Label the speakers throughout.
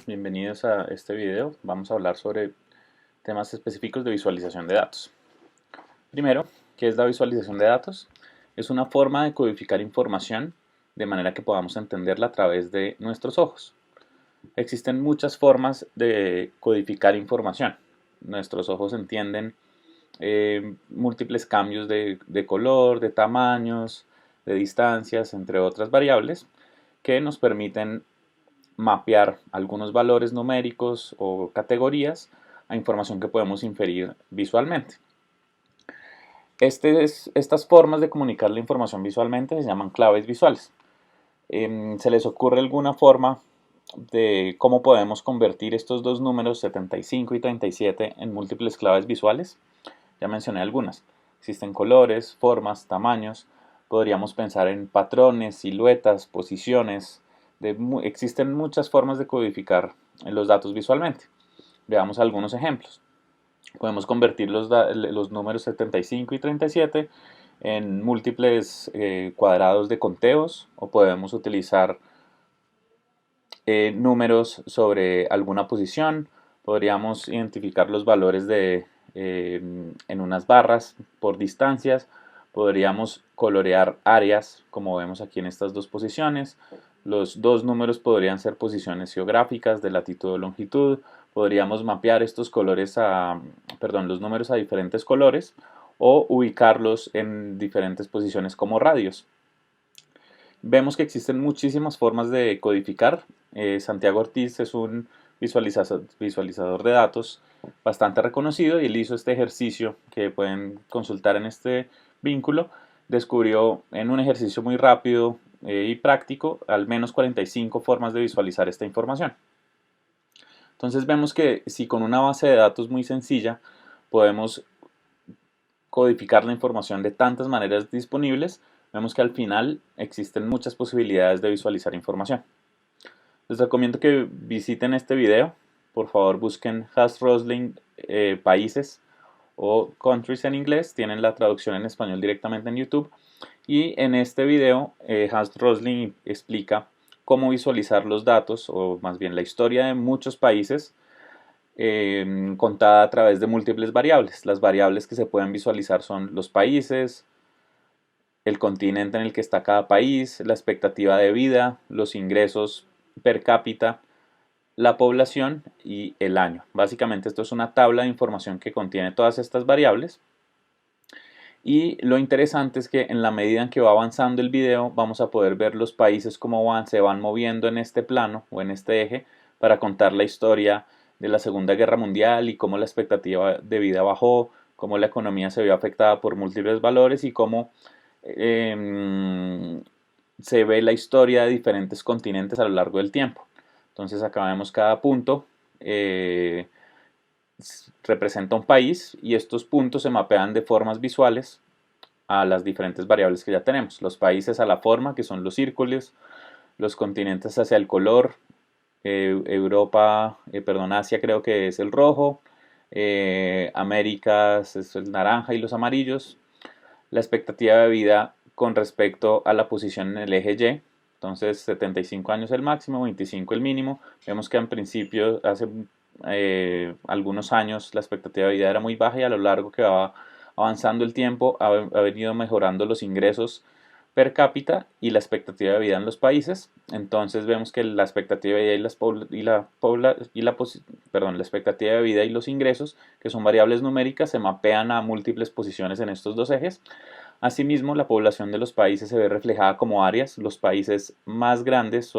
Speaker 1: bienvenidos a este video. Vamos a hablar sobre temas específicos de visualización de datos. Primero, ¿qué es la visualización de datos? Es una forma de codificar información de manera que podamos entenderla a través de nuestros ojos. Existen muchas formas de codificar información. Nuestros ojos entienden múltiples cambios de color, de tamaños, de distancias, entre otras variables, que nos permiten mapear algunos valores numéricos o categorías a información que podemos inferir visualmente. Estas formas de comunicar la información visualmente se llaman claves visuales. ¿Se les ocurre alguna forma de cómo podemos convertir estos dos números 75 y 37 en múltiples claves visuales? Ya mencioné algunas. Existen colores, formas, tamaños. Podríamos pensar en patrones, siluetas, posiciones. Existen muchas formas de codificar los datos visualmente. Veamos algunos ejemplos. Podemos convertir los números 75 y 37 en múltiples cuadrados de conteos, o podemos utilizar números sobre alguna posición. Podríamos identificar los valores en unas barras por distancias. Podríamos colorear áreas, como vemos aquí en estas dos posiciones. Los dos números podrían ser posiciones geográficas de latitud o longitud. Podríamos mapear estos los números a diferentes colores o ubicarlos en diferentes posiciones como radios. Vemos que existen muchísimas formas de codificar. Santiago Ortiz es un visualizador de datos bastante reconocido y él hizo este ejercicio que pueden consultar en este vínculo. Descubrió en un ejercicio muy rápido y práctico al menos 45 formas de visualizar esta información. Entonces vemos que si con una base de datos muy sencilla podemos codificar la información de tantas maneras disponibles, vemos que al final existen muchas posibilidades de visualizar información. Les recomiendo que visiten este video. Por favor, busquen Haas-Rosling países o countries en inglés. Tienen la traducción en español directamente en YouTube. Y en este video, Haas-Rosling explica cómo visualizar los datos, o más bien la historia de muchos países, contada a través de múltiples variables. Las variables que se pueden visualizar son los países, el continente en el que está cada país, la expectativa de vida, los ingresos per cápita, la población y el año. Básicamente esto es una tabla de información que contiene todas estas variables. Y lo interesante es que en la medida en que va avanzando el video vamos a poder ver los países cómo se van moviendo en este plano o en este eje para contar la historia de la Segunda Guerra Mundial y cómo la expectativa de vida bajó, cómo la economía se vio afectada por múltiples valores y cómo se ve la historia de diferentes continentes a lo largo del tiempo. Entonces acá vemos cada punto representa un país y estos puntos se mapean de formas visuales a las diferentes variables que ya tenemos. Los países a la forma, que son los círculos, los continentes hacia el color, Asia creo que es el rojo, Américas es el naranja y los amarillos, la expectativa de vida con respecto a la posición en el eje Y. Entonces 75 años el máximo, 25 el mínimo. Vemos que en principio hace algunos años la expectativa de vida era muy baja y a lo largo que va avanzando el tiempo ha venido mejorando los ingresos per cápita y la expectativa de vida en los países. Entonces vemos que la expectativa de vida la expectativa de vida y los ingresos, que son variables numéricas, se mapean a múltiples posiciones en estos dos ejes. Asimismo, la población de los países se ve reflejada como áreas. Los países más grandes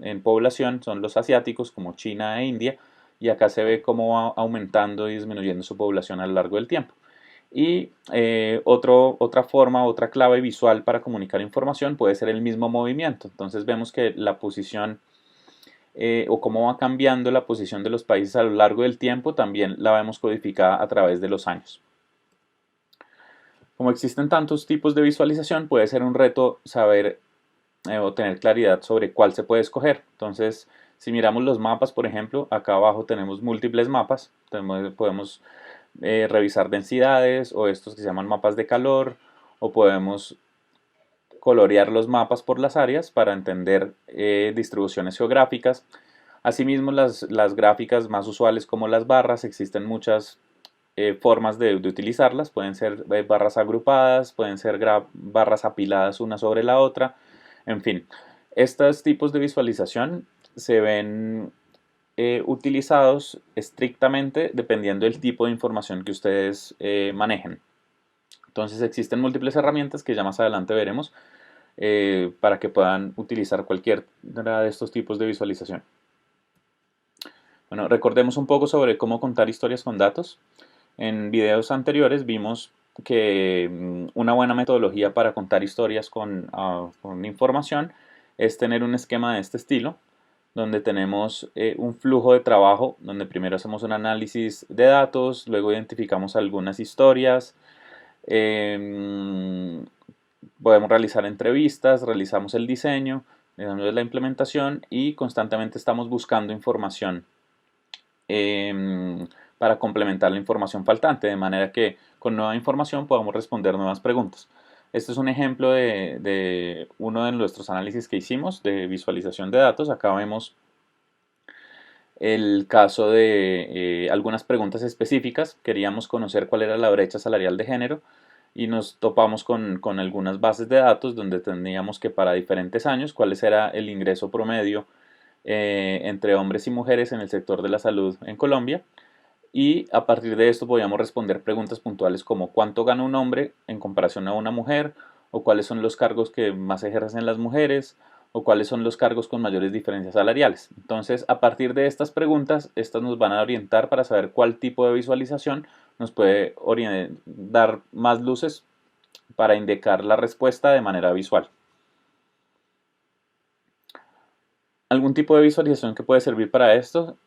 Speaker 1: en población son los asiáticos, como China e India, y acá se ve cómo va aumentando y disminuyendo su población a lo largo del tiempo. Y otra forma, otra clave visual para comunicar información puede ser el mismo movimiento. Entonces vemos que la posición o cómo va cambiando la posición de los países a lo largo del tiempo también la vemos codificada a través de los años. Como existen tantos tipos de visualización, puede ser un reto saber o tener claridad sobre cuál se puede escoger. Entonces, si miramos los mapas, por ejemplo, acá abajo tenemos múltiples mapas. Podemos revisar densidades o estos que se llaman mapas de calor, o podemos colorear los mapas por las áreas para entender distribuciones geográficas. Asimismo, las gráficas más usuales como las barras, existen muchas formas de utilizarlas. Pueden ser barras agrupadas, pueden ser barras apiladas una sobre la otra, en fin. Estos tipos de visualización se ven utilizados estrictamente dependiendo del tipo de información que ustedes manejen. Entonces existen múltiples herramientas que ya más adelante veremos para que puedan utilizar cualquiera de estos tipos de visualización. Bueno, recordemos un poco sobre cómo contar historias con datos. En videos anteriores vimos que una buena metodología para contar historias con información es tener un esquema de este estilo, donde tenemos un flujo de trabajo, donde primero hacemos un análisis de datos, luego identificamos algunas historias, podemos realizar entrevistas, realizamos el diseño, la implementación y constantemente estamos buscando información para complementar la información faltante, de manera que con nueva información podamos responder nuevas preguntas. Este es un ejemplo de uno de nuestros análisis que hicimos de visualización de datos. Acá vemos el caso de algunas preguntas específicas. Queríamos conocer cuál era la brecha salarial de género y nos topamos con algunas bases de datos donde tendríamos que para diferentes años cuál era el ingreso promedio entre hombres y mujeres en el sector de la salud en Colombia, y a partir de esto podíamos responder preguntas puntuales como cuánto gana un hombre en comparación a una mujer, o cuáles son los cargos que más ejercen las mujeres, o cuáles son los cargos con mayores diferencias salariales. Entonces, a partir de estas preguntas, estas nos van a orientar para saber cuál tipo de visualización nos puede dar más luces para indicar la respuesta de manera visual. Algún tipo de visualización que puede servir para esto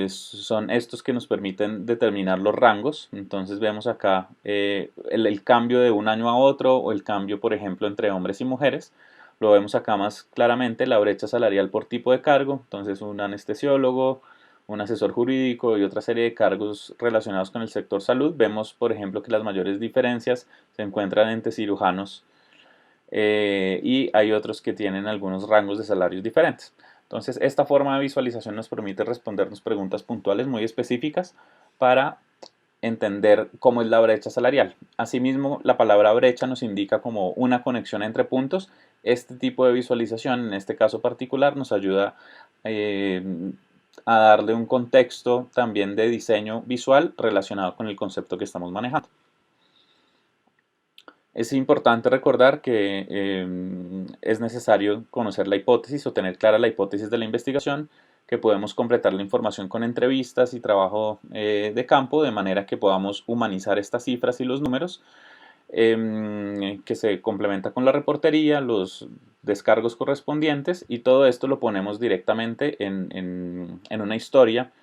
Speaker 1: son estos que nos permiten determinar los rangos. Entonces vemos acá el cambio de un año a otro, o el cambio, por ejemplo, entre hombres y mujeres. Lo vemos acá más claramente, la brecha salarial por tipo de cargo. Entonces un anestesiólogo, un asesor jurídico y otra serie de cargos relacionados con el sector salud. Vemos, por ejemplo, que las mayores diferencias se encuentran entre cirujanos y hay otros que tienen algunos rangos de salarios diferentes. Entonces, esta forma de visualización nos permite respondernos preguntas puntuales muy específicas para entender cómo es la brecha salarial. Asimismo, la palabra brecha nos indica como una conexión entre puntos. Este tipo de visualización, en este caso particular, nos ayuda a darle un contexto también de diseño visual relacionado con el concepto que estamos manejando. Es importante recordar que es necesario conocer la hipótesis o tener clara la hipótesis de la investigación, que podemos completar la información con entrevistas y trabajo de campo, de manera que podamos humanizar estas cifras y los números, que se complementa con la reportería, los descargos correspondientes, y todo esto lo ponemos directamente en una historia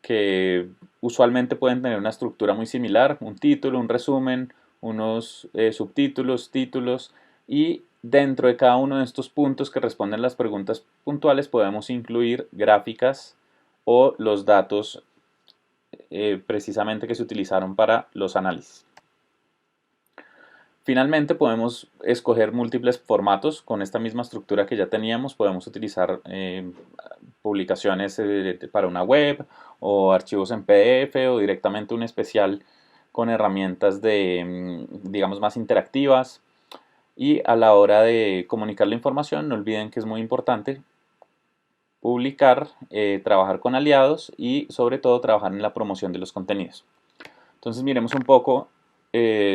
Speaker 1: que usualmente pueden tener una estructura muy similar: un título, un resumen, unos subtítulos, títulos, y dentro de cada uno de estos puntos que responden las preguntas puntuales podemos incluir gráficas o los datos precisamente que se utilizaron para los análisis. Finalmente podemos escoger múltiples formatos con esta misma estructura que ya teníamos. Podemos utilizar publicaciones para una web, o archivos en PDF, o directamente un especial con herramientas digamos, más interactivas. Y a la hora de comunicar la información, no olviden que es muy importante publicar, trabajar con aliados y sobre todo trabajar en la promoción de los contenidos. Entonces miremos un poco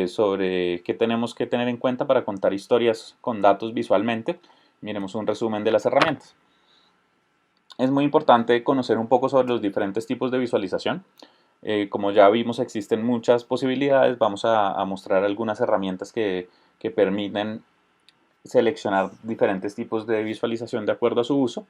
Speaker 1: sobre qué tenemos que tener en cuenta para contar historias con datos visualmente. Miremos un resumen de las herramientas. Es muy importante conocer un poco sobre los diferentes tipos de visualización. Como ya vimos, existen muchas posibilidades. Vamos a mostrar algunas herramientas que permiten seleccionar diferentes tipos de visualización de acuerdo a su uso.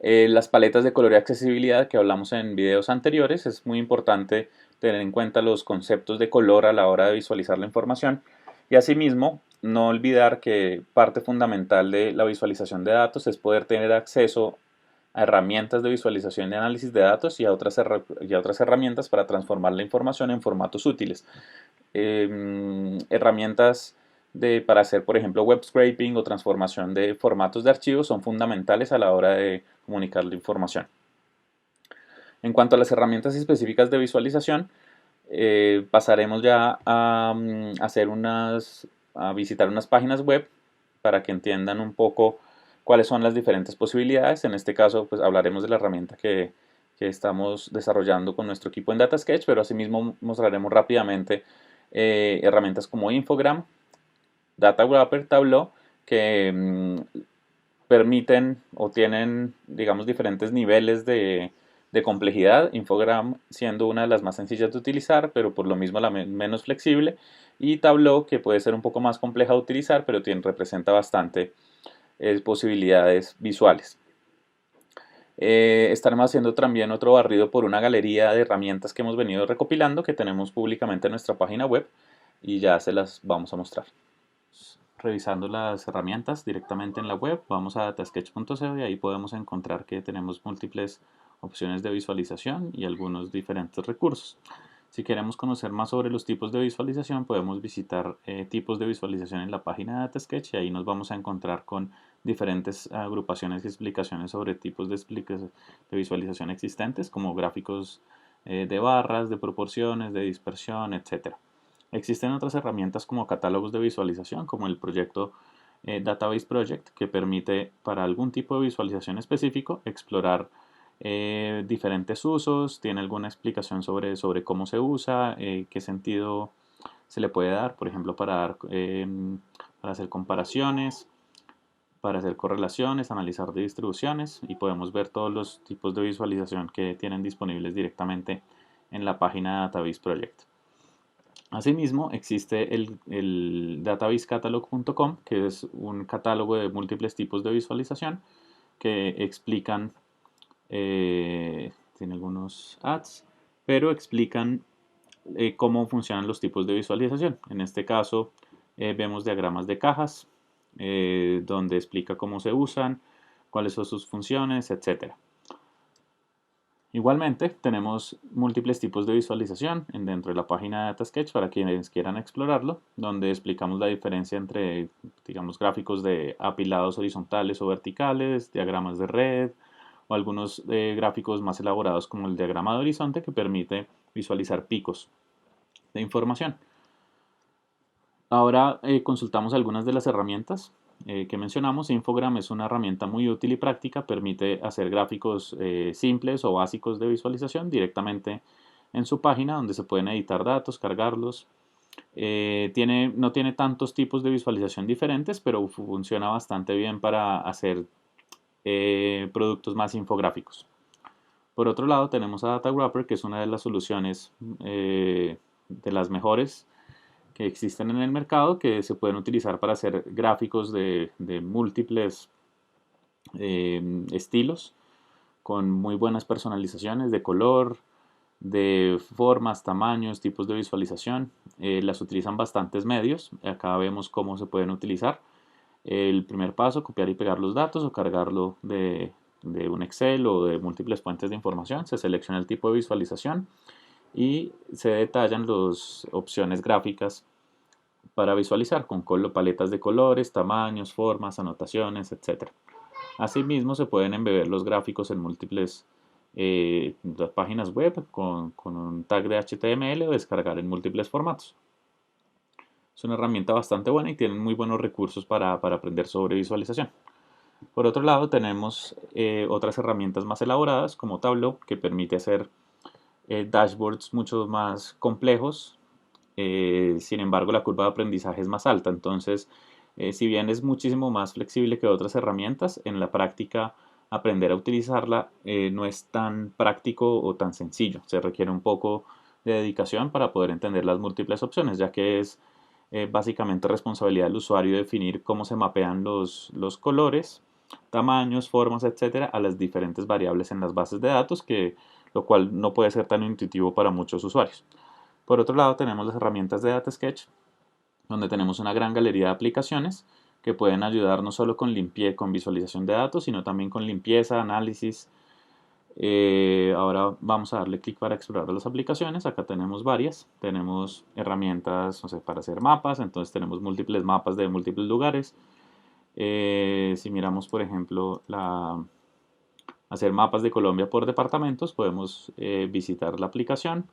Speaker 1: Las paletas de color y accesibilidad que hablamos en videos anteriores, es muy importante tener en cuenta los conceptos de color a la hora de visualizar la información, y asimismo no olvidar que parte fundamental de la visualización de datos es poder tener acceso a herramientas de visualización y análisis de datos, y a otras herramientas para transformar la información en formatos útiles. Herramientas para hacer, por ejemplo, web scraping o transformación de formatos de archivos son fundamentales a la hora de comunicar la información. En cuanto a las herramientas específicas de visualización, pasaremos ya a, a visitar unas páginas web para que entiendan un poco cuáles son las diferentes posibilidades. En este caso, pues hablaremos de la herramienta que estamos desarrollando con nuestro equipo en DataSketch, pero asimismo mostraremos rápidamente herramientas como Infogram, DataWrapper, Tableau, que permiten o tienen, digamos, diferentes niveles de complejidad. Infogram siendo una de las más sencillas de utilizar, pero por lo mismo la menos flexible, y Tableau, que puede ser un poco más compleja de utilizar, pero representa bastante posibilidades visuales. Estaremos haciendo también otro barrido por una galería de herramientas que hemos venido recopilando, que tenemos públicamente en nuestra página web, y ya se las vamos a mostrar. Revisando las herramientas directamente en la web, vamos a datasketch.co y ahí podemos encontrar que tenemos múltiples opciones de visualización y algunos diferentes recursos. Si queremos conocer más sobre los tipos de visualización, podemos visitar tipos de visualización en la página de DataSketch, y ahí nos vamos a encontrar con diferentes agrupaciones y explicaciones sobre tipos de visualización existentes, como gráficos de barras, de proporciones, de dispersión, etc. Existen otras herramientas como catálogos de visualización, como el proyecto Database Project, que permite para algún tipo de visualización específico explorar diferentes usos, tiene alguna explicación sobre cómo se usa, qué sentido se le puede dar, por ejemplo, para hacer comparaciones, para hacer correlaciones, analizar de distribuciones, y podemos ver todos los tipos de visualización que tienen disponibles directamente en la página Database Project. Asimismo, existe el databasecatalog.com, que es un catálogo de múltiples tipos de visualización que explican, tiene algunos ads, pero explican cómo funcionan los tipos de visualización. En este caso, vemos diagramas de cajas, donde explica cómo se usan, cuáles son sus funciones, etc. Igualmente, tenemos múltiples tipos de visualización dentro de la página de DataSketch para quienes quieran explorarlo, donde explicamos la diferencia entre, digamos, gráficos de apilados horizontales o verticales, diagramas de red, o algunos gráficos más elaborados como el diagrama de horizonte, que permite visualizar picos de información. Ahora consultamos algunas de las herramientas que mencionamos. Infogram es una herramienta muy útil y práctica, permite hacer gráficos simples o básicos de visualización directamente en su página, donde se pueden editar datos, cargarlos. No tiene tantos tipos de visualización diferentes, pero funciona bastante bien para hacer productos más infográficos. Por otro lado, tenemos a DataWrapper, que es una de las soluciones de las mejores que existen en el mercado, que se pueden utilizar para hacer gráficos de múltiples estilos, con muy buenas personalizaciones de color, de formas, tamaños, tipos de visualización. Las utilizan bastantes medios. Acá vemos cómo se pueden utilizar. El primer paso: copiar y pegar los datos o cargarlo de un Excel o de múltiples fuentes de información. Se selecciona el tipo de visualización y se detallan las opciones gráficas para visualizar, con paletas de colores, tamaños, formas, anotaciones, etc. Asimismo, se pueden embeber los gráficos en múltiples páginas web con un tag de HTML o descargar en múltiples formatos. Es una herramienta bastante buena y tienen muy buenos recursos para aprender sobre visualización. Por otro lado, tenemos otras herramientas más elaboradas como Tableau, que permite hacer dashboards mucho más complejos. Sin embargo, la curva de aprendizaje es más alta. Entonces, si bien es muchísimo más flexible que otras herramientas, en la práctica aprender a utilizarla no es tan práctico o tan sencillo. Se requiere un poco de dedicación para poder entender las múltiples opciones, ya que es básicamente responsabilidad del usuario definir cómo se mapean los colores, tamaños, formas, etcétera, a las diferentes variables en las bases de datos, lo cual no puede ser tan intuitivo para muchos usuarios. Por otro lado, tenemos las herramientas de DataSketch, donde tenemos una gran galería de aplicaciones que pueden ayudar no solo con visualización de datos, sino también con limpieza, análisis, Ahora vamos a darle clic para explorar las aplicaciones. Acá tenemos varias. Tenemos herramientas, no sé, para hacer mapas. Entonces tenemos múltiples mapas de múltiples lugares. Si miramos, por ejemplo, hacer mapas de Colombia por departamentos, podemos visitar la aplicación.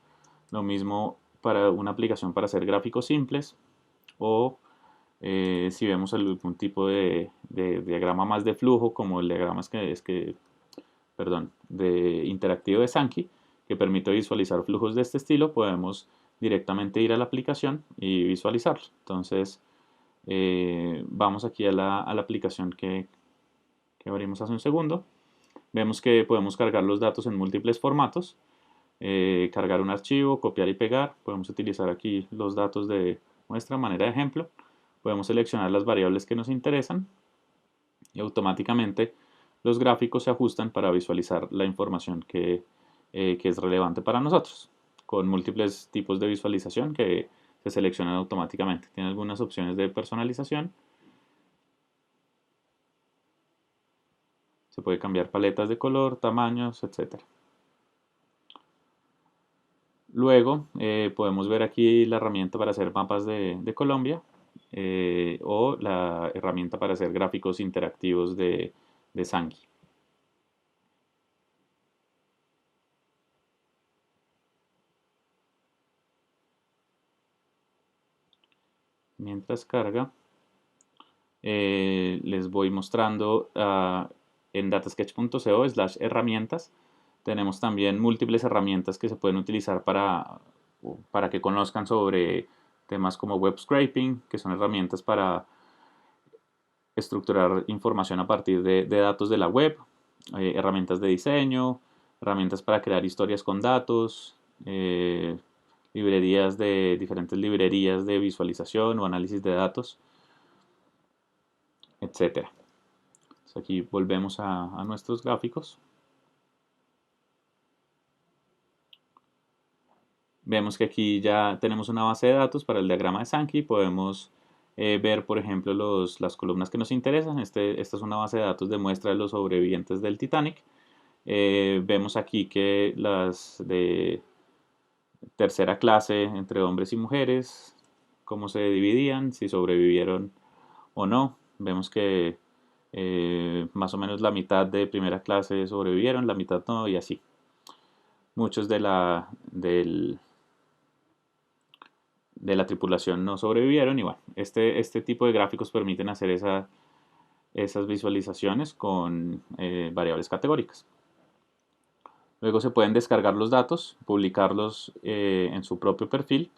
Speaker 1: Lo mismo para una aplicación para hacer gráficos simples o si vemos algún tipo de diagrama más de flujo, como el diagrama perdón, de interactivo de Sankey, que permite visualizar flujos de este estilo, podemos directamente ir a la aplicación y visualizarlo. Entonces, vamos aquí a la aplicación que abrimos hace un segundo. Vemos que podemos cargar los datos en múltiples formatos, cargar un archivo, copiar y pegar. Podemos utilizar aquí los datos de nuestra manera de ejemplo. Podemos seleccionar las variables que nos interesan y automáticamente los gráficos se ajustan para visualizar la información que es relevante para nosotros, con múltiples tipos de visualización que se seleccionan automáticamente. Tiene algunas opciones de personalización. Se puede cambiar paletas de color, tamaños, etc. Luego podemos ver aquí la herramienta para hacer mapas de Colombia o la herramienta para hacer gráficos interactivos de Sankey. Mientras carga, les voy mostrando en datasketch.co/herramientas. Tenemos también múltiples herramientas que se pueden utilizar para que conozcan sobre temas como web scraping, que son herramientas para estructurar información a partir de datos de la web, herramientas de diseño, herramientas para crear historias con datos, diferentes librerías de visualización o análisis de datos, etcétera. Aquí volvemos a nuestros gráficos. Vemos que aquí ya tenemos una base de datos para el diagrama de Sankey. Podemos ver, por ejemplo, las columnas que nos interesan. Esta es una base de datos de muestra de los sobrevivientes del Titanic. Vemos aquí que las de tercera clase entre hombres y mujeres, cómo se dividían, si sobrevivieron o no. Vemos que más o menos la mitad de primera clase sobrevivieron, la mitad no, y así. Muchos de la tripulación no sobrevivieron y bueno, este tipo de gráficos permiten hacer esas visualizaciones con variables categóricas. Luego se pueden descargar los datos, publicarlos en su propio perfil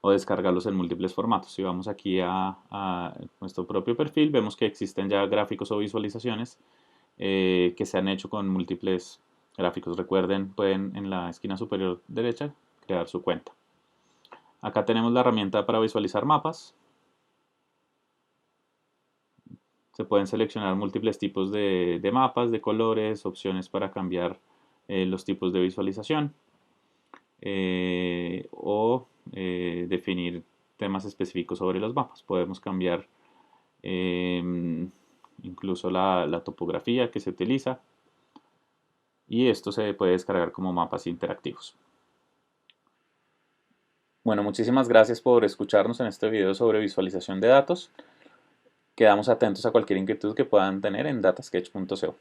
Speaker 1: o descargarlos en múltiples formatos. Si vamos aquí a nuestro propio perfil, vemos que existen ya gráficos o visualizaciones que se han hecho con múltiples gráficos. Recuerden, pueden en la esquina superior derecha crear su cuenta. Acá tenemos la herramienta para visualizar mapas. Se pueden seleccionar múltiples tipos de mapas, de colores, opciones para cambiar los tipos de visualización o definir temas específicos sobre los mapas. Podemos cambiar incluso la topografía que se utiliza y esto se puede descargar como mapas interactivos. Bueno, muchísimas gracias por escucharnos en este video sobre visualización de datos. Quedamos atentos a cualquier inquietud que puedan tener en datasketch.co.